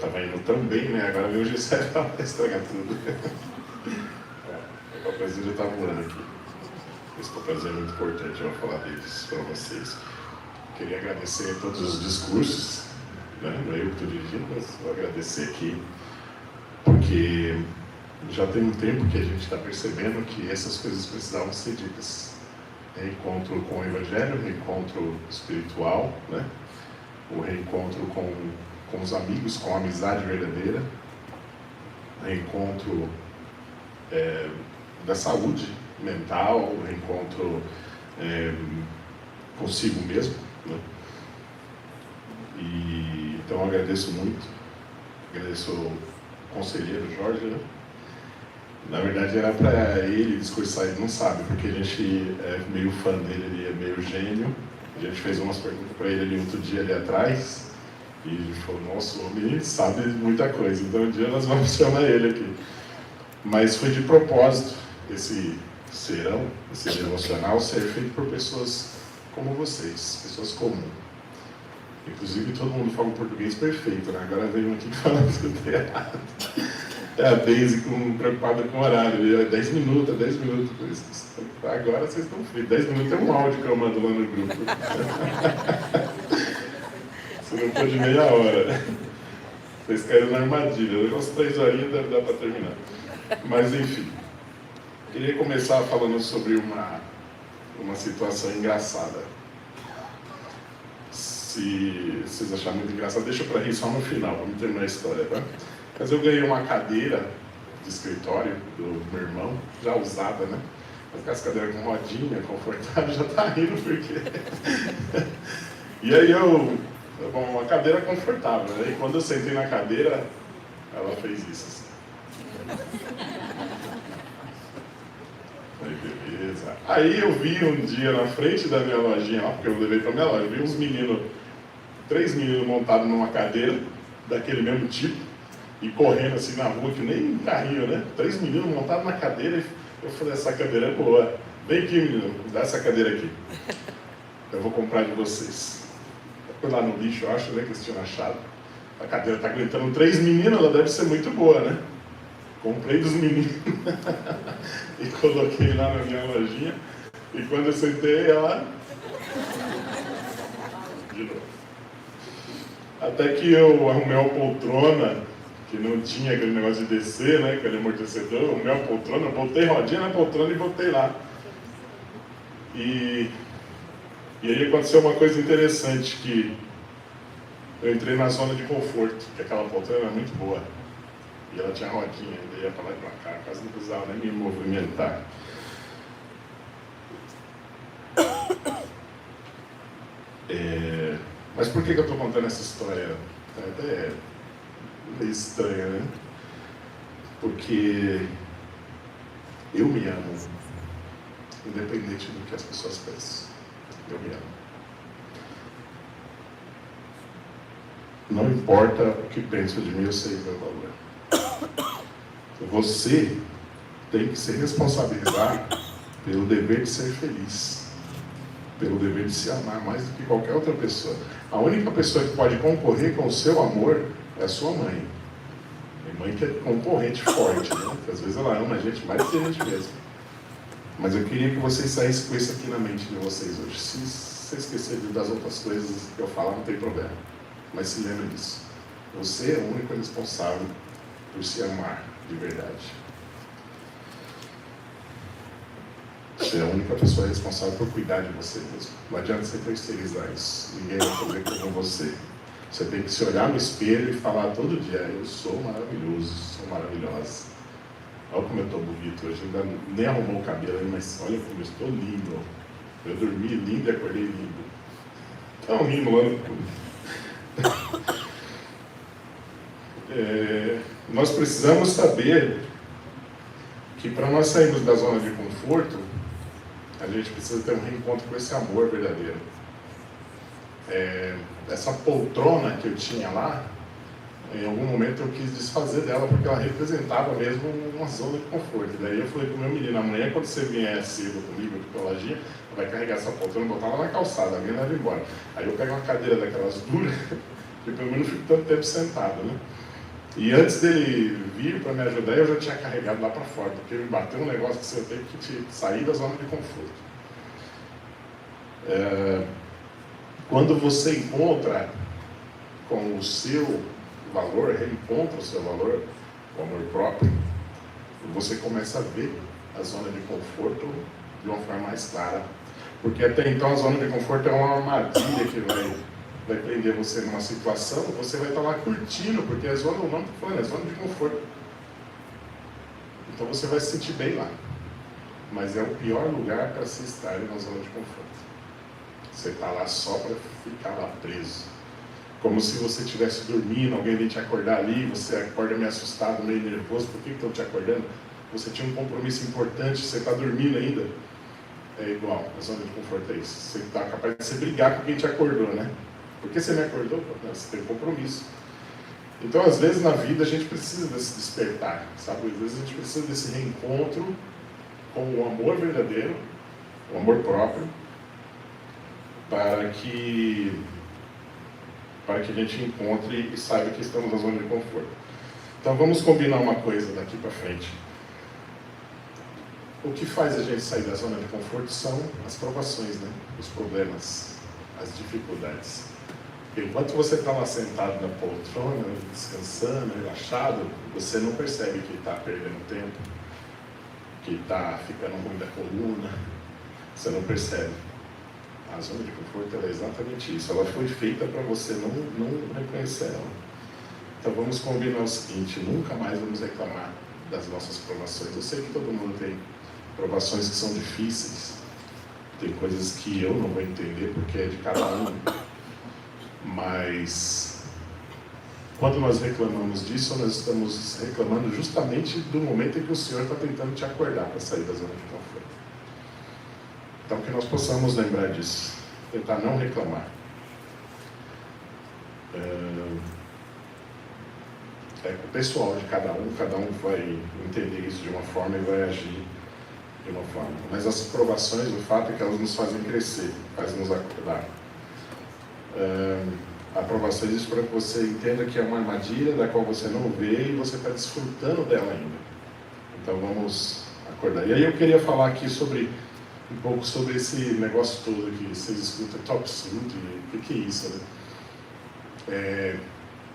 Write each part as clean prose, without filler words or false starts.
Estava indo tão bem, né? Agora veio o G7 para estragar tudo. O papelzinho já está voando aqui. Esse papelzinho é muito importante, eu vou falar deles para vocês. Queria agradecer a todos os discursos, né? Não é eu que estou dirigindo, mas vou agradecer aqui, porque já tem um tempo que a gente está percebendo que essas coisas precisavam ser ditas. Reencontro com o Evangelho, reencontro espiritual, né? O reencontro com os amigos, com a amizade verdadeira, reencontro da saúde mental, reencontro consigo mesmo, né? E então eu agradeço muito, agradeço o conselheiro Jorge, né? Na verdade era para ele discursar, ele não sabe, porque a gente é meio fã dele, ele é meio gênio. A gente fez umas perguntas para ele ali outro dia ali atrás, e a gente falou, nossa, o homem sabe muita coisa, então um dia nós vamos chamar ele aqui. Mas foi de propósito esse serão, esse devocional, ser feito por pessoas como vocês, pessoas comuns. Inclusive todo mundo fala um português perfeito, né? Agora veio um aqui falando tudo errado. É a Daisy preocupada com o horário, 10 minutos, 10 minutos. Agora vocês estão fritos, 10 minutos é um áudio que eu mando lá no grupo. Você não pôde meia hora. Vocês caíram na armadilha, umas 3 horinhas deve dar para terminar. Mas enfim, queria começar falando sobre uma situação engraçada. Se vocês acharem muito engraçado, deixa para rir só no final, vamos terminar a história, tá? Mas eu ganhei uma cadeira de escritório do meu irmão, já usada, né? Mas com as cadeiras com rodinha, confortável, já tá rindo porque... E aí uma cadeira confortável, né? E quando eu sentei na cadeira, ela fez isso assim. Aí, beleza. Aí eu vi um dia na frente da minha lojinha, porque eu levei pra minha loja, eu vi uns meninos, 3 meninos montados numa cadeira, daquele mesmo tipo, e correndo assim na rua, que nem carrinho, né? 3 meninos montados na cadeira, e eu falei, essa cadeira é boa. Vem aqui, menino, dá essa cadeira aqui. Eu vou comprar de vocês. Eu fui lá no lixo, eu acho, né, que eles tinham achado. A cadeira tá aguentando 3 meninos, ela deve ser muito boa, né? Comprei dos meninos e coloquei lá na minha lojinha. E quando eu sentei, ela... De novo. Até que eu arrumei uma poltrona, que não tinha aquele negócio de descer, né? Aquele amortecedor. Eu arrumei uma poltrona, eu botei rodinha na poltrona e botei lá. E aí aconteceu uma coisa interessante, que eu entrei na zona de conforto, que aquela poltrona era muito boa. E ela tinha rodinha, ainda ia pra lá e pra cá, quase não precisava nem me movimentar. Mas por que eu estou contando essa história? Até meio estranha, né? Porque eu me amo, independente do que as pessoas pensam. Eu me amo. Não importa o que pensam de mim, eu sei o meu valor. Você tem que se responsabilizar pelo dever de ser feliz, pelo dever de se amar mais do que qualquer outra pessoa. A única pessoa que pode concorrer com o seu amor é a sua mãe. Minha mãe que é concorrente forte, né? Porque às vezes ela ama a gente mais do que a gente mesmo. Mas eu queria que vocês saíssem com isso aqui na mente de vocês hoje. Se você esquecer das outras coisas que eu falar, não tem problema. Mas se lembre disso. Você é o único responsável por se amar de verdade. Você é a única pessoa responsável por cuidar de você mesmo. Não adianta você terceirizar isso. Ninguém vai fazer como você. Você tem que se olhar no espelho e falar todo dia, eu sou maravilhoso, sou maravilhosa. Olha como eu estou bonito hoje. Ainda nem arrumou o cabelo, mas olha como eu estou lindo. Eu dormi lindo e acordei lindo. Então, rindo lá no fundo. Nós precisamos saber que para nós sairmos da zona de conforto, a gente precisa ter um reencontro com esse amor verdadeiro. Essa poltrona que eu tinha lá, em algum momento eu quis desfazer dela, porque ela representava mesmo uma zona de conforto. Daí eu falei para o meu menino, amanhã quando você vier cedo comigo aqui pela lojinha, vai carregar essa poltrona e botar lá na calçada, a minha leva embora. Aí eu pego uma cadeira daquelas duras, que pelo menos não fico tanto tempo sentado, né? E antes dele vir para me ajudar, eu já tinha carregado lá para fora, porque me bateu um negócio que você tem que sair da zona de conforto. Quando você encontra com o seu valor, reencontra o seu valor, o amor próprio, você começa a ver a zona de conforto de uma forma mais clara. Porque até então a zona de conforto é uma armadilha que vai prender você numa situação, você vai estar lá curtindo, porque a zona, o nome está falando, é zona de conforto. Então você vai se sentir bem lá. Mas é o pior lugar para se estar na zona de conforto. Você está lá só para ficar lá preso. Como se você estivesse dormindo, alguém vem te acordar ali, você acorda meio assustado, meio nervoso. Por que estão te acordando? Você tinha um compromisso importante, você está dormindo ainda. É igual, a zona de conforto é isso. Você está capaz de você brigar com quem te acordou, né? Por que você me acordou? Não, você tem compromisso. Então, às vezes na vida a gente precisa desse despertar, sabe? Às vezes a gente precisa desse reencontro com o amor verdadeiro, o amor próprio, para que a gente encontre e saiba que estamos na zona de conforto. Então vamos combinar uma coisa daqui para frente. O que faz a gente sair da zona de conforto são as provações, né? Os problemas, as dificuldades. Enquanto você está lá sentado na poltrona, descansando, relaxado, você não percebe que está perdendo tempo, que está ficando ruim da coluna, você não percebe. A zona de conforto é exatamente isso, ela foi feita para você não reconhecer ela. Então vamos combinar o seguinte, nunca mais vamos reclamar das nossas provações. Eu sei que todo mundo tem provações que são difíceis, tem coisas que eu não vou entender porque é de cada um, mas quando nós reclamamos disso, nós estamos reclamando justamente do momento em que o Senhor está tentando te acordar para sair da zona de conforto. Então que nós possamos lembrar disso, tentar não reclamar. É pessoal de cada um vai entender isso de uma forma e vai agir de uma forma. Mas as provações, o fato é que elas nos fazem crescer, fazem nos acordar. Aprovações, isso para que você entenda que é uma armadilha da qual você não vê e você está desfrutando dela ainda. Então vamos acordar. E aí eu queria falar aqui um pouco sobre esse negócio todo que vocês escutam, top suit, o que é isso, né?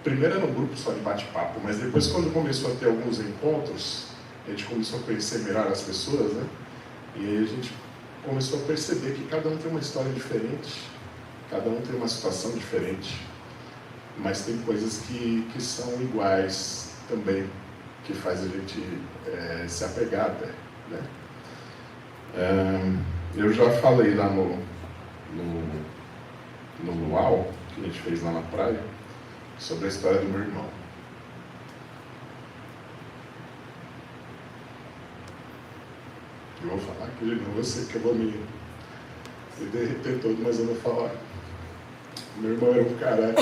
Primeiro era um grupo só de bate-papo, mas depois quando começou a ter alguns encontros, a gente começou a conhecer melhor as pessoas, né? E aí a gente começou a perceber que cada um tem uma história diferente, cada um tem uma situação diferente, mas tem coisas que são iguais também, que faz a gente se apegar até, né? Eu já falei lá no Luau, que a gente fez lá na praia, sobre a história do meu irmão. Eu vou falar que ele não, eu sei que eu vou me derreter todo, mas eu vou falar. Meu irmão era um cara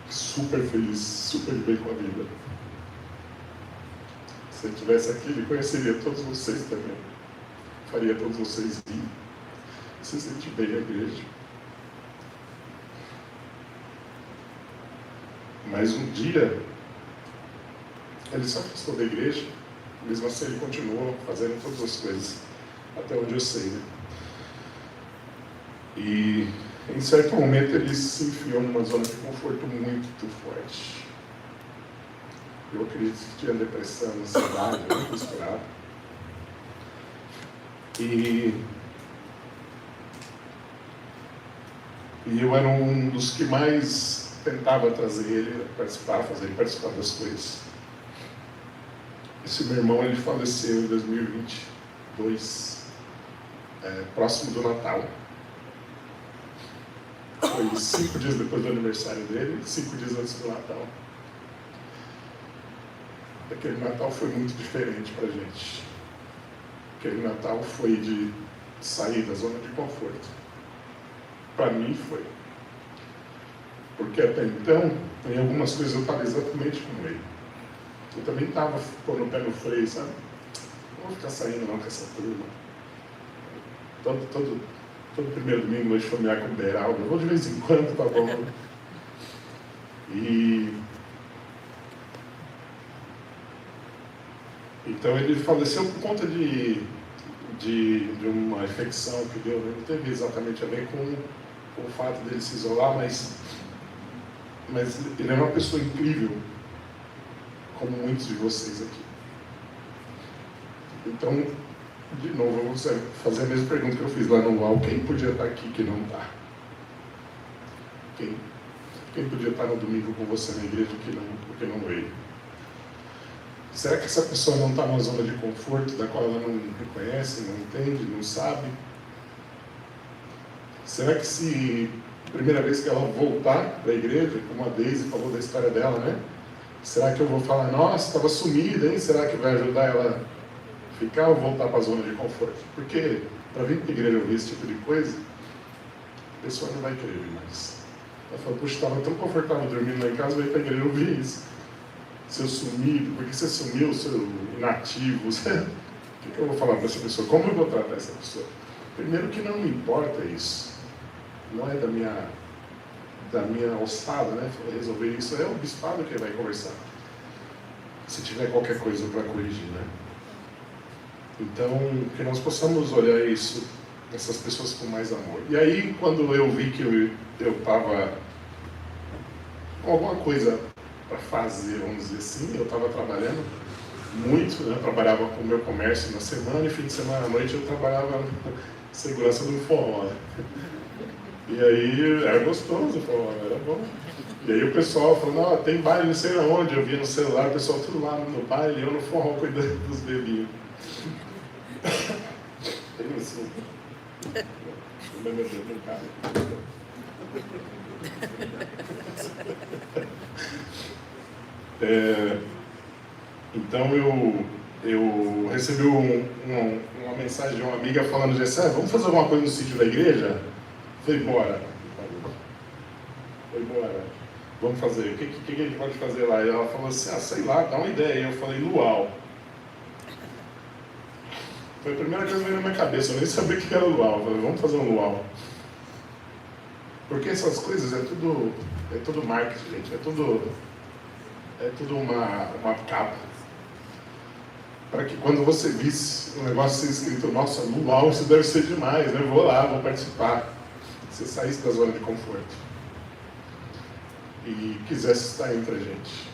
super feliz, super bem com a vida. Se ele estivesse aqui, ele conheceria todos vocês também. Faria todos vocês rir, se sentir bem na igreja. Mas um dia, ele se afastou da igreja, mesmo assim ele continuou fazendo todas as coisas, até onde eu sei, né? E em certo momento ele se enfiou numa zona de conforto muito forte. Eu acredito que tinha depressão, ansiedade, muito misturado. E eu era um dos que mais tentava trazer ele a participar, fazer ele participar das coisas. Esse meu irmão, ele faleceu em 2022, próximo do Natal. Foi 5 dias depois do aniversário dele, 5 dias antes do Natal. Aquele Natal foi muito diferente pra gente. Aquele Natal foi de sair da zona de conforto. Para mim foi. Porque até então, em algumas coisas eu estava exatamente como ele. Eu também estava pondo o pé no freio, sabe? Não vou ficar saindo não com essa turma. Todo primeiro domingo, noite familiar com o Beraldo. Eu vou de vez em quando, tá bom. E Então ele faleceu por conta de uma infecção que deu, né? Não teve exatamente a ver com o fato dele se isolar, mas ele era uma pessoa incrível, como muitos de vocês aqui. Então, de novo, eu vou fazer a mesma pergunta que eu fiz lá no UAU: quem podia estar aqui que não está? Quem podia estar no domingo com você na igreja que não veio? Será que essa pessoa não está numa zona de conforto da qual ela não reconhece, não entende, não sabe? Será que se a primeira vez que ela voltar para a igreja, como a Deise falou da história dela, né? Será que eu vou falar: nossa, estava sumida, hein? Será que vai ajudar ela a ficar ou voltar para a zona de conforto? Porque para vir para a igreja ouvir esse tipo de coisa, a pessoa não vai querer vir mais. Ela fala: puxa, estava tão confortável dormindo lá em casa, veio para a igreja ouvir isso. Seu sumido, por que você sumiu, seu inativo? O que eu vou falar para essa pessoa? Como eu vou tratar essa pessoa? Primeiro que não me importa isso. Não é da minha alçada, né? Resolver isso. É o bispado que vai conversar. Se tiver qualquer coisa para corrigir, né? Então, que nós possamos olhar isso, essas pessoas com mais amor. E aí, quando eu vi que eu estava com alguma coisa para fazer, vamos dizer assim, eu estava trabalhando muito, né? Eu trabalhava com o meu comércio na semana, e fim de semana à noite eu trabalhava na segurança do forró. E aí era gostoso o forró, era bom. E aí o pessoal falou: não, tem baile não sei aonde, eu via no celular, o pessoal tudo lá no baile, eu no forró cuidando dos bebinhos. Tem isso. Meu Deus, não cabe. Então eu recebi uma mensagem de uma amiga falando assim: vamos fazer alguma coisa no sítio da igreja? Falei: bora. Vamos fazer. O que a gente pode fazer lá? E ela falou assim: sei lá, dá uma ideia. E eu falei: luau. Foi a primeira coisa que veio na minha cabeça, eu nem sabia o que era luau. Eu falei: vamos fazer um luau. Porque essas coisas é tudo marketing, gente. É tudo uma capa. Para que quando você visse um negócio ser escrito: nossa, luau, isso deve ser demais, né? Vou lá, vou participar. Você saísse da zona de conforto e quisesse estar entre a gente.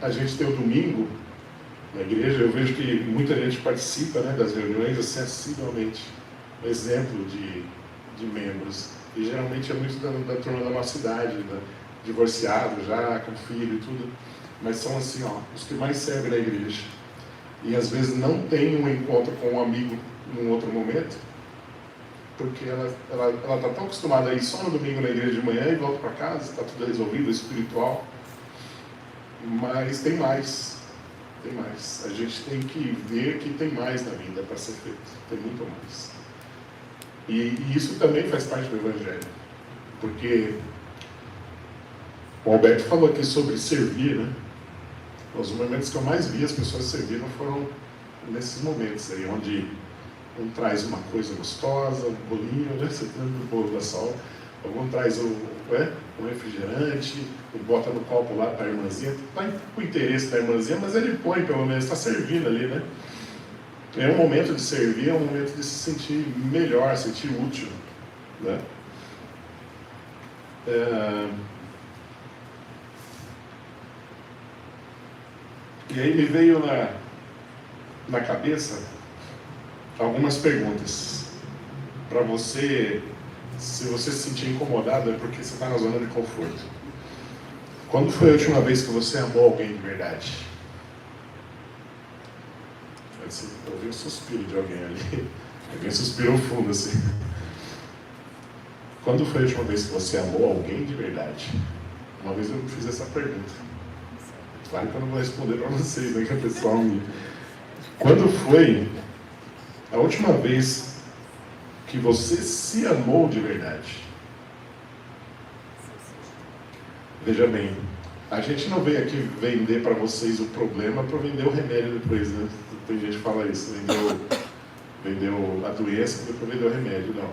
A gente tem o domingo na igreja, eu vejo que muita gente participa, né, das reuniões assim, assiduamente. Um exemplo de membros. E geralmente é muito da turma da nossa idade, divorciado já, com filho e tudo. Mas são assim, os que mais servem na igreja. E às vezes não tem um encontro com um amigo num outro momento, porque ela está tão acostumada a ir só no domingo na igreja de manhã e volta para casa, está tudo resolvido, espiritual. Mas tem mais. A gente tem que ver que tem mais na vida para ser feito. Tem muito mais. E isso também faz parte do Evangelho. Porque o Alberto falou aqui sobre servir, né? Os momentos que eu mais vi as pessoas servindo foram nesses momentos aí, onde um traz uma coisa gostosa, um bolinho, né? Você tem o bolo da Sol. Algum traz um refrigerante, bota no copo lá para a irmãzinha. Está com o interesse da irmãzinha, mas ele põe, pelo menos, está servindo ali, né? É um momento de servir, é um momento de se sentir melhor, sentir útil, né? E aí me veio na cabeça algumas perguntas para você. Se você se sentir incomodado, é porque você está na zona de conforto. Quando foi a última vez que você amou alguém de verdade? Eu ouvi um suspiro de alguém ali. Alguém suspirou fundo assim. Quando foi a última vez que você amou alguém de verdade? Uma vez eu fiz essa pergunta. Claro que eu não vou responder para vocês, né, que é pessoal me... Quando foi a última vez que você se amou de verdade? Veja bem, a gente não veio aqui vender para vocês o problema para vender o remédio depois, né? Tem gente que fala isso, vendeu a doença para depois vender o remédio, não.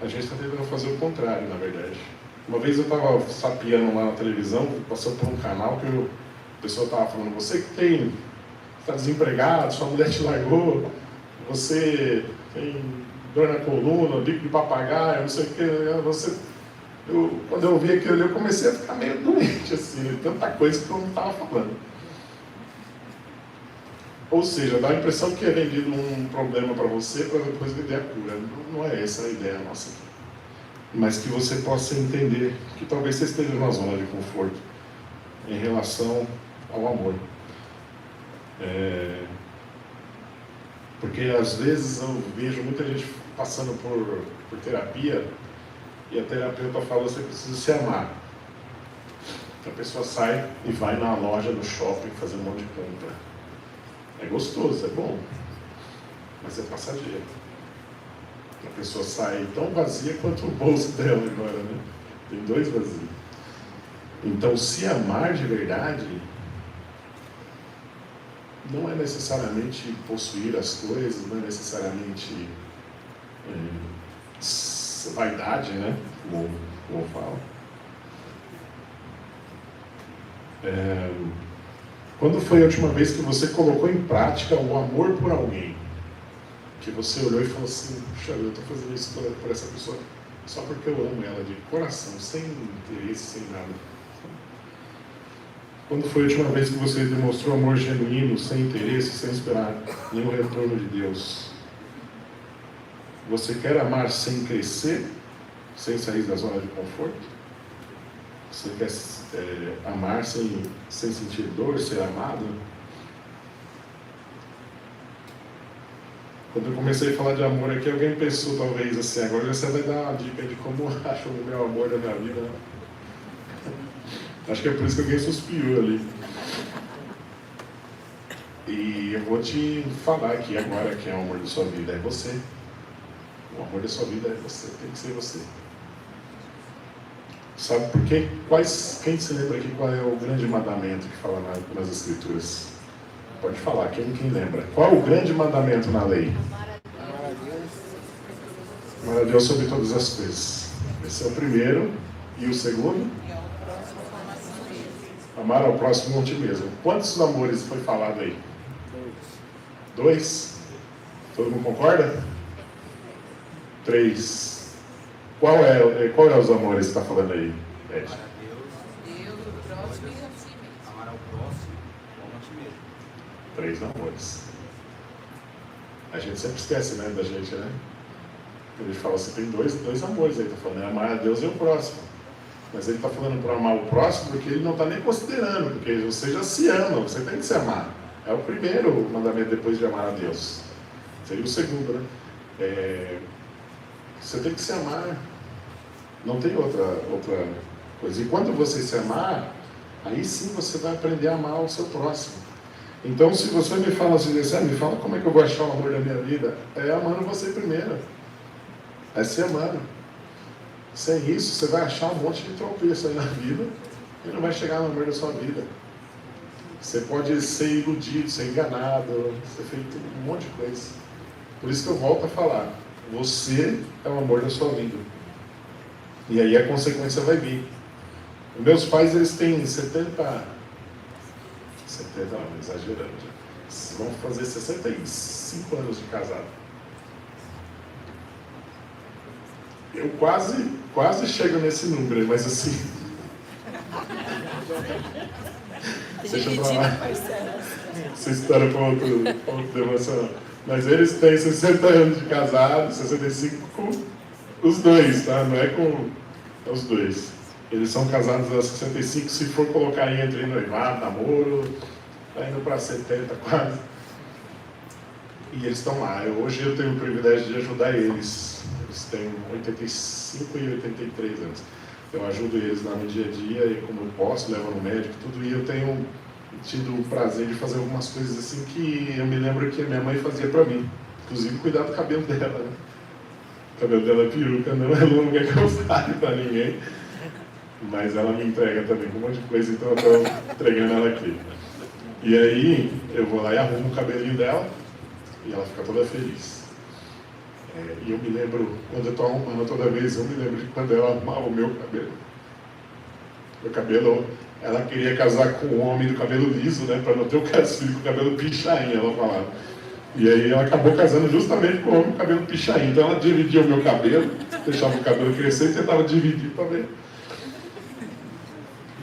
A gente está tentando fazer o contrário, na verdade. Uma vez eu estava sapeando lá na televisão, passou por um canal que eu pessoa estava falando, você que está desempregado, sua mulher te largou, você tem dor na coluna, bico de papagaio, não sei o que, quando eu vi aquilo ali, eu comecei a ficar meio doente, assim, tanta coisa que eu não estava falando. Ou seja, dá a impressão que é vendido um problema para você para depois vender a cura. Não é essa a ideia nossa aqui. Mas que você possa entender que talvez você esteja numa zona de conforto em relação ao amor. Porque às vezes eu vejo muita gente passando por terapia e a terapeuta fala, você precisa se amar. A pessoa sai e vai na loja, no shopping, fazer um monte de compra. É gostoso, é bom, mas é passageiro. A pessoa sai tão vazia quanto o bolso dela agora, né? Tem 2 vazios. Então, se amar de verdade, não é necessariamente possuir as coisas, não é necessariamente vaidade, né? Como eu falo. Quando foi a última vez que você colocou em prática o amor por alguém? Que você olhou e falou assim, puxa, eu estou fazendo isso por essa pessoa só porque eu amo ela de coração, sem interesse, sem nada. Quando foi a última vez que você demonstrou amor genuíno, sem interesse, sem esperar nenhum retorno de Deus? Você quer amar sem crescer, sem sair da zona de conforto? Você quer amar sem sentir dor, ser amado? Quando eu comecei a falar de amor aqui, alguém pensou talvez assim, agora você vai dar uma dica de como eu acho o meu amor da minha vida. Acho que é por isso que alguém suspirou ali. E eu vou te falar aqui agora quem é o amor da sua vida, é você. O amor da sua vida é você, tem que ser você. Sabe por quê? Quem se lembra aqui qual é o grande mandamento que fala nas Escrituras? Pode falar, quem lembra? Qual é o grande mandamento na lei? Amar a Deus sobre todas as coisas. Esse é o primeiro. E o segundo? Amar ao próximo como a ti mesmo. Quantos amores foi falado aí? 2? Todo mundo concorda? 3. Qual é os amores que está falando aí, Ed? Amar a Deus, o próximo e a si mesmo. Amar ao próximo como a ti mesmo. 3 amores. A gente sempre esquece, né, da gente, né? A gente fala assim, tem dois amores aí, tá falando, né? Amar a Deus e o próximo. Mas ele está falando para amar o próximo porque ele não está nem considerando, porque você já se ama, você tem que se amar. É o primeiro mandamento depois de amar a Deus. Seria o segundo, né? Você tem que se amar. Não tem outra coisa. E quando você se amar, aí sim você vai aprender a amar o seu próximo. Então, se você me fala assim, me fala como é que eu vou achar o amor da minha vida, é amando você primeiro. É se amando. Sem isso, você vai achar um monte de tropeço aí na vida e não vai chegar no amor da sua vida. Você pode ser iludido, ser enganado, ser feito um monte de coisa. Por isso que eu volto a falar. Você é o amor da sua vida. E aí a consequência vai vir. Os meus pais, eles têm 70 não, exagerando já. Vão fazer 65 anos de casado. Eu quase chego nesse número, mas assim... Deixa eu falar. Essa história para outro devocional. Mas eles têm 60 anos de casado, 65 com os dois, tá? Não é com os dois. Eles são casados há 65, se for colocar aí entre noivado, namoro, está indo para 70 quase. E eles estão lá. Hoje eu tenho o privilégio de ajudar eles. Eles têm 85 e 83 anos. Eu ajudo eles lá no dia a dia, e como eu posso, levo no médico, tudo. E eu tenho tido o prazer de fazer algumas coisas assim que eu me lembro que a minha mãe fazia para mim. Inclusive cuidar do cabelo dela, né? O cabelo dela é peruca, não é longa que eu fale para ninguém. Mas ela me entrega também com um monte de coisa, então eu estou entregando ela aqui. E aí eu vou lá e arrumo o cabelinho dela e ela fica toda feliz. E eu me lembro, quando eu estou arrumando toda vez, eu me lembro de quando ela arrumava o meu cabelo. Meu cabelo ela queria casar com um homem do cabelo liso, né? Para não ter o filho com o cabelo pichain, ela falava. E aí ela acabou casando justamente com o homem com o cabelo pichain. Então ela dividia o meu cabelo, deixava o cabelo crescer e tentava dividir também.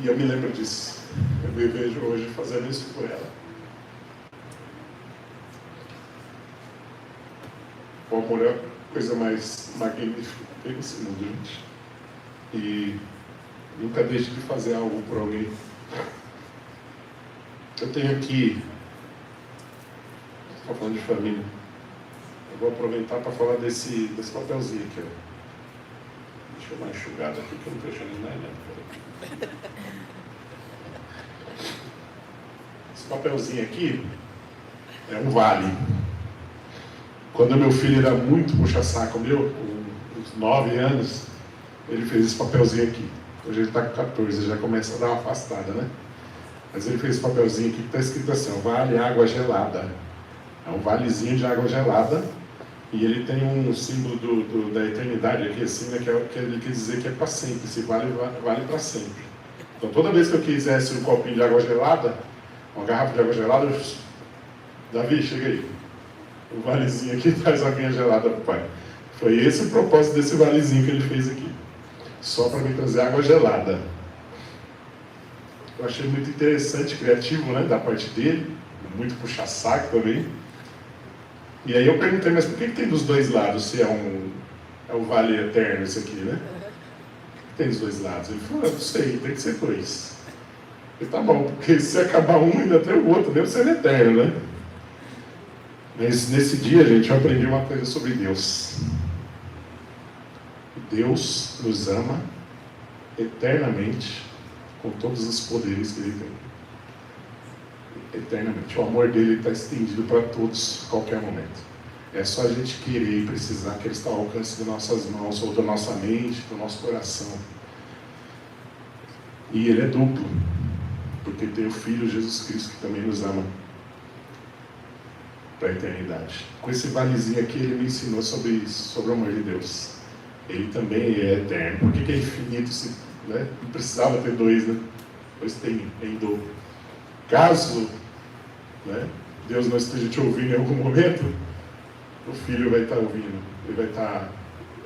E eu me lembro disso. Eu me vejo hoje fazendo isso por ela. O amor é a coisa mais magnífica que tem nesse mundo, gente. E nunca deixe de fazer algo por alguém. Eu tenho aqui, estou falando de família, eu vou aproveitar para falar desse papelzinho aqui. Ó. Deixa eu dar uma enxugada aqui que eu não estou achando nada. Esse papelzinho aqui é um vale. Quando meu filho era muito puxa-saco meu, com uns 9 anos, ele fez esse papelzinho aqui. Hoje ele está com 14, já começa a dar uma afastada, né? Mas ele fez esse papelzinho aqui que está escrito assim, vale água gelada. É um valezinho de água gelada. E ele tem um símbolo da eternidade aqui, assim, né? Que ele quer dizer que é para sempre. Esse vale para sempre. Então toda vez que eu quisesse um copinho de água gelada, uma garrafa de água gelada, Davi, chega aí. O valezinho aqui traz aguinha gelada para o pai. Foi esse o propósito desse valezinho que ele fez aqui. Só para me trazer água gelada. Eu achei muito interessante, criativo, né, da parte dele. Muito puxa-saco também. E aí eu perguntei, mas por que tem dos dois lados? Se é um vale eterno isso aqui, né? Por que tem dos dois lados? Ele falou, não sei, tem que ser dois. Eu falei, tá bom, porque se acabar um ainda tem o outro, deve ser eterno, né? Mas nesse dia, gente, eu aprendi uma coisa sobre Deus. Deus nos ama eternamente, com todos os poderes que Ele tem. Eternamente. O amor dele está estendido para todos, a qualquer momento. É só a gente querer e precisar que Ele está ao alcance de nossas mãos, ou da nossa mente, do nosso coração. E Ele é duplo, porque tem o Filho Jesus Cristo que também nos ama para a eternidade. Com esse valezinho aqui, Ele me ensinou sobre isso, sobre o amor de Deus. Ele também é eterno. Por que é infinito? Né? Não precisava ter dois, né? Pois tem em dobro. Caso, né, Deus não esteja te ouvindo em algum momento, o Filho vai estar ouvindo. Ele vai estar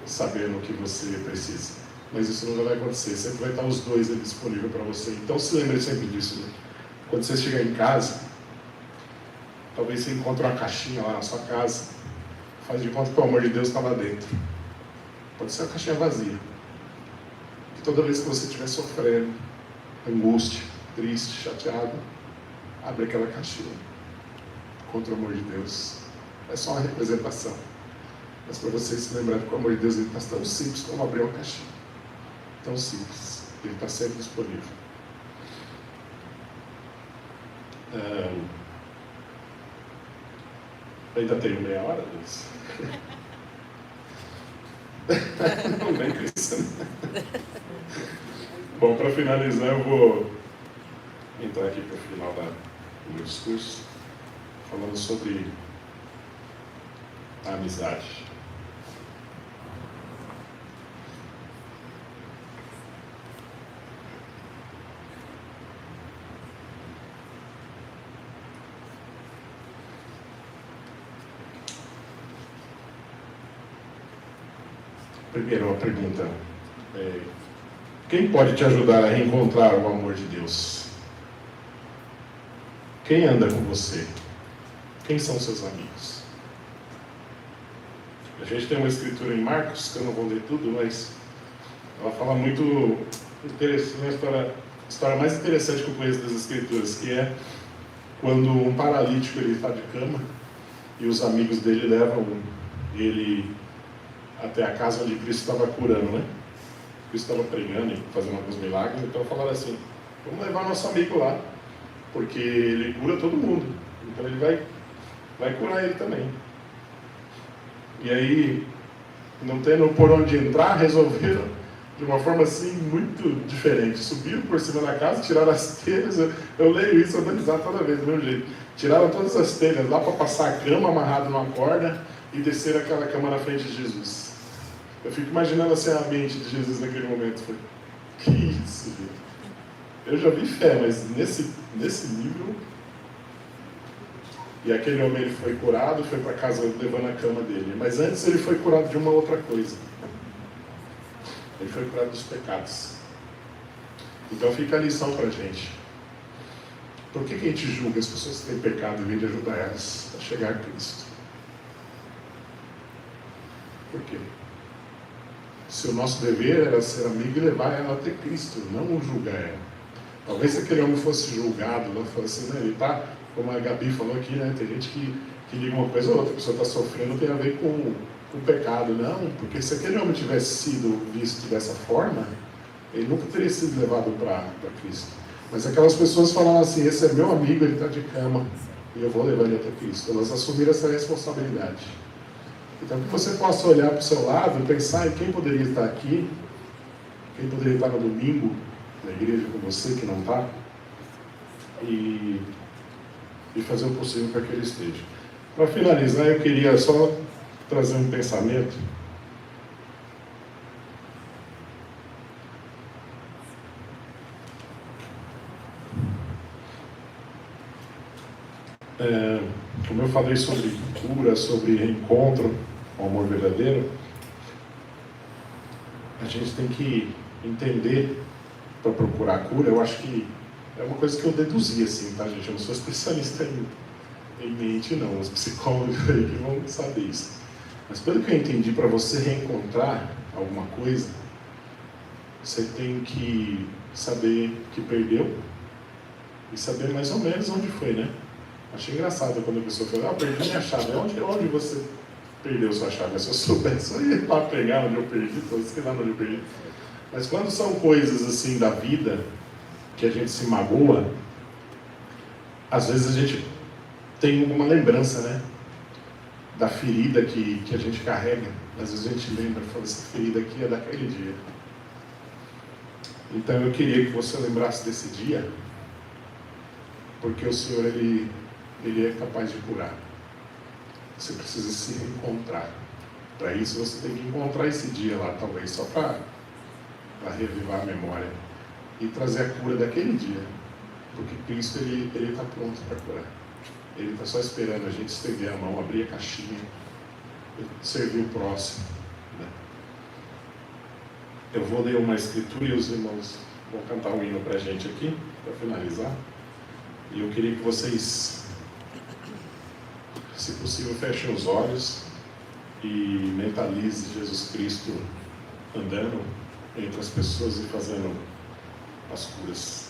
sabendo o que você precisa. Mas isso não vai acontecer. Sempre vai estar os dois ali disponíveis para você. Então se lembre sempre disso. Né? Quando você chegar em casa, talvez você encontre uma caixinha lá na sua casa. Faz de conta que o amor de Deus está lá dentro. Pode ser uma caixinha vazia. Que toda vez que você estiver sofrendo, angústia, triste, chateado, abre aquela caixinha. Contra o amor de Deus. É só uma representação. Mas para você se lembrar que o amor de Deus está tão simples como abrir uma caixinha. Tão simples. Ele está sempre disponível. Ainda tenho meia hora, Deus. Não vem com isso. Bom, para finalizar, eu vou entrar aqui para o final do meu discurso, falando sobre a amizade. Primeiro, uma pergunta. Quem pode te ajudar a reencontrar o amor de Deus? Quem anda com você? Quem são seus amigos? A gente tem uma escritura em Marcos, que eu não vou ler tudo, mas ela fala muito interessante, a história mais interessante que eu conheço das escrituras, que é quando um paralítico ele está de cama e os amigos dele levam ele até a casa onde Cristo estava curando, né? Cristo estava pregando e fazendo alguns milagres, então falaram assim, vamos levar nosso amigo lá, porque ele cura todo mundo, então ele vai curar ele também. E aí, não tendo por onde entrar, resolveram de uma forma assim muito diferente. Subiram por cima da casa, tiraram as telhas, eu leio isso, eu dou risada toda vez, do mesmo jeito. Tiraram todas as telhas lá para passar a cama amarrada numa corda e desceram aquela cama na frente de Jesus. Eu fico imaginando assim a mente de Jesus naquele momento. Foi, que isso, gente? Eu já vi fé, mas nesse nível. E aquele homem ele foi curado, foi para casa levando a cama dele. Mas antes ele foi curado de uma outra coisa. Ele foi curado dos pecados. Então fica a lição para a gente. Por que a gente julga as pessoas que têm pecado em vez de ajudar elas a chegar a Cristo? Por quê? Se o nosso dever era ser amigo e levar ela até Cristo, não julgar ela. Talvez se aquele homem fosse julgado, não fosse, né? Ele está, como a Gabi falou aqui, né? Tem gente que liga uma coisa ou outra, a pessoa está sofrendo, tem a ver com o pecado. Não, porque se aquele homem tivesse sido visto dessa forma, ele nunca teria sido levado para Cristo. Mas aquelas pessoas falaram assim, esse é meu amigo, ele está de cama, e eu vou levar ele até Cristo. Elas assumiram essa responsabilidade. Então que você possa olhar para o seu lado e pensar em quem poderia estar aqui, quem poderia estar no domingo, na igreja com você, que não está, e fazer o possível para que ele esteja. Para finalizar, eu queria só trazer um pensamento. Como eu falei sobre cura, sobre reencontro, o amor verdadeiro, a gente tem que entender para procurar cura. Eu acho que é uma coisa que eu deduzi assim, tá, gente? Eu não sou especialista em mente, não. Os psicólogos aí que vão saber isso. Mas pelo que eu entendi, para você reencontrar alguma coisa, você tem que saber que perdeu e saber mais ou menos onde foi, né? Achei engraçado quando a pessoa fala, perdi minha chave. Onde você perdeu sua chave? Se eu soubesse, eu ia lá pegar onde eu perdi, sei lá onde eu perdi. Mas quando são coisas assim da vida, que a gente se magoa, às vezes a gente tem uma lembrança, né? Da ferida que a gente carrega. Às vezes a gente lembra, fala, essa ferida aqui é daquele dia. Então eu queria que você lembrasse desse dia, porque o Senhor, Ele é capaz de curar. Você precisa se reencontrar. Para isso você tem que encontrar esse dia lá, talvez, só para revivar a memória e trazer a cura daquele dia. Porque Cristo, Ele está pronto para curar. Ele está só esperando a gente estender a mão, abrir a caixinha, servir o próximo, né? Eu vou ler uma escritura e os irmãos vão cantar um hino para a gente aqui, para finalizar. E eu queria que vocês, se possível, fechem os olhos e mentalizem Jesus Cristo andando entre as pessoas e fazendo as curas.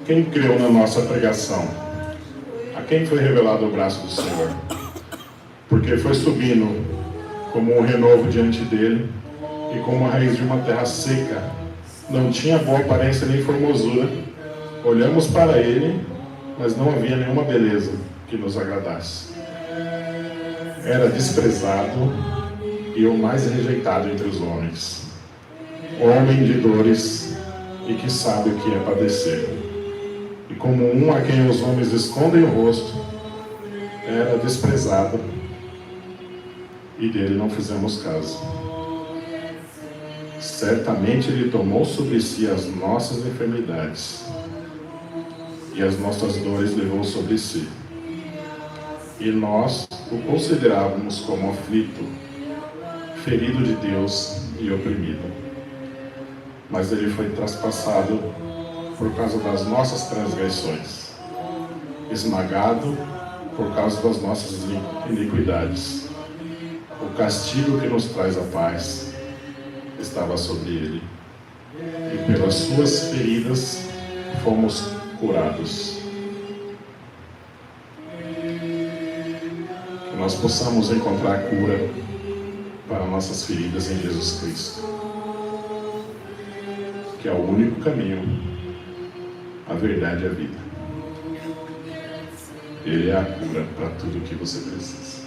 Quem creu na nossa pregação? A quem foi revelado o braço do Senhor? Porque foi subindo como um renovo diante dele e como a raiz de uma terra seca. Não tinha boa aparência nem formosura. Olhamos para ele, mas não havia nenhuma beleza que nos agradasse. Era desprezado e o mais rejeitado entre os homens. Homem de dores e que sabe o que é padecer. E como um a quem os homens escondem o rosto, era desprezado e dele não fizemos caso. Certamente ele tomou sobre si as nossas enfermidades e as nossas dores levou sobre si. E nós o considerávamos como aflito, ferido de Deus e oprimido. Mas ele foi traspassado por causa das nossas transgressões, esmagado por causa das nossas iniquidades. O castigo que nos traz a paz estava sobre ele, e pelas suas feridas fomos curados. Que nós possamos encontrar cura para nossas feridas em Jesus Cristo, que é o único caminho, a verdade e a vida. Ele é a cura para tudo o que você precisa.